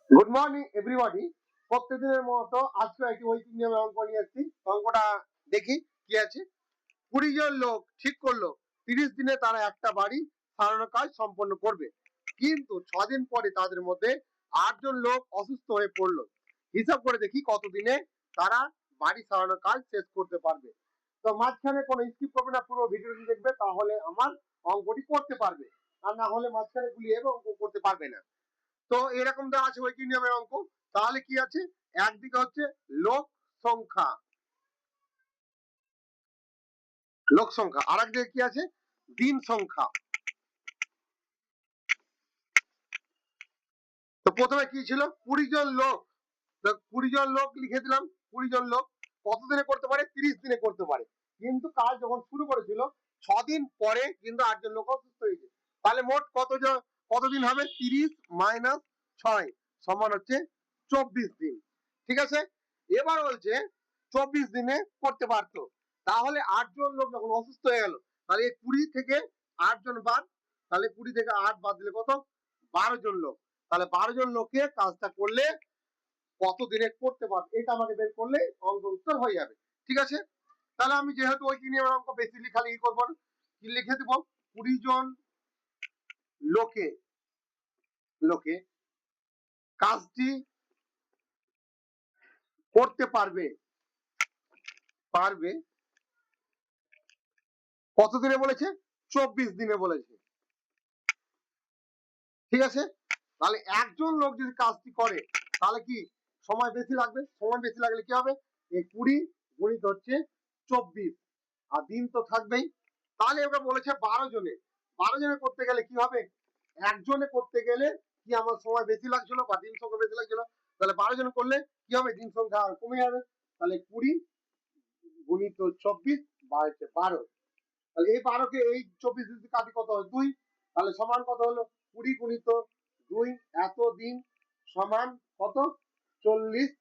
Good morning everybody. প্রত্যেকদিনের মতো আজকে একটি ওয়েটিং নিয়মের অঙ্ক নিয়ে এসেছি। অঙ্কটা দেখি কি আছে। 20 জন লোক ঠিক করলো 30 দিনে তারা একটা বাড়ি সারানোর কাজ সম্পন্ন করবে, কিন্তু 6 দিন পরে তাদের মধ্যে 8 জন লোক অসুস্থ হয়ে পড়লো। হিসাব করে দেখি কত দিনে তারা বাড়ি সারানোর কাজ শেষ করতে পারবে। তো মাঝখানে কোনো স্কিপ করবে না, পুরো ভিডিওটি দেখবে, তাহলে আমার অঙ্কটি করতে পারবে, আর না হলে মাঝখানে গুলিয়ে অঙ্ক করতে পারবে না। তো এরকম দেওয়া আছে ওয়েটিং নিয়মের অঙ্ক। তাহলে কি আছে, একদিকে হচ্ছে লোক সংখ্যা, লোক সংখ্যা, আর একদিকে কি আছে, দিন সংখ্যা। তো প্রথমে কি ছিল, 20 জন লোক। 20 জন লোক লিখে দিলাম। 20 জন লোক কত দিনে করতে পারে, 30 দিনে করতে পারে, কিন্তু কাজ যখন শুরু করেছিল 6 দিন পরে কিন্তু 8 জন লোক অসুস্থ হয়েছে। তাহলে মোট কতদিন হবে, 30 মাইনাস 6 সমান হচ্ছে 24 দিন। ঠিক আছে, এবার বলছে 24 দিনে করতে পারতো, তাহলে 8 জন লোক যখন অসুস্থ হয়ে গেল, তাহলে 20 থেকে 8 জন বাদ, তাহলে 20 থেকে 8 বাদ দিলে কত, 12 জন লোক। তাহলে 12 জন লোকে কাজটা করলে কত দিনে করতে পারবে, এটা আমাকে বের করলে অঙ্ক উত্তর হয়ে যাবে। ঠিক আছে, তাহলে আমি যেহেতু ওই নিয়মের অঙ্ক বেশি লেখালেখি করবো না, কি লিখে দেবো, 20 জন লোকে লোকে কাজটি করতে পারবে পারবে কত দিনে বলেছে, 24 দিনে বলেছে। ঠিক আছে, তাহলে একজন লোক যদি কাজটি করে তাহলে কি সময় বেশি লাগবে, সময় বেশি লাগলে কি হবে, এই 20 গুণিত হচ্ছে 24, আর দিন তো থাকবেই। তাহলে এবার বলেছে 12 জনে, 12 জনে করতে গেলে কি হবে, একজনে করতে গেলে কি আমার সময় বেশি লাগছিল বা দিন সংখ্যা বেশি লাগছিল, তাহলে 12 জন করলে কি হবে, দিন সংখ্যা কমে যাবে। তাহলে 20 গুণিত 24 বা হচ্ছে 12, তাহলে এই 12 কে এই 24 যদি কাটি কত হয় 2, তাহলে সমান কত হলো, 20 গুণিত 2 এত দিন সমান কত, 40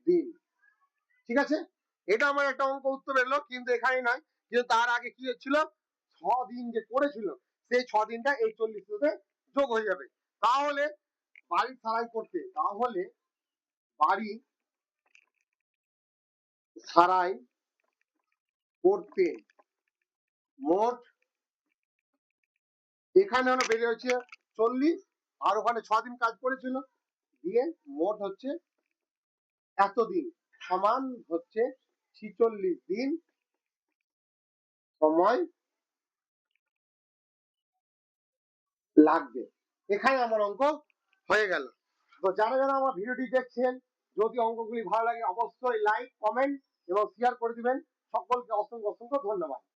দিন। ঠিক আছে, এটা আমার একটা অঙ্ক উত্তর এলো, কিন্তু এখানে নয়, কিন্তু তার আগে কি হচ্ছিল, 6 দিন যে করেছিল সেই 6 দিনটা এই 40 সাথে যোগ হয়ে যাবে। তাহলে বাড়ি সারাই করতে, তাহলে বাড়ি সারাই করতে মোট, এখানে হলো বেড়ে হচ্ছে 40, আর ওখানে 6 দিন কাজ করেছিল, দিয়ে মোট হচ্ছে এতদিন সমান হচ্ছে 46 দিন সময় লাগবে। এখানে আমার অঙ্ক হয়ে গেল। তো যারা যারা আমার ভিডিওটি দেখছেন, যদি অঙ্কগুলি ভালো লাগে অবশ্যই লাইক, কমেন্ট এবং শেয়ার করে দিবেন। সকলকে অসংখ্য অসংখ্য ধন্যবাদ।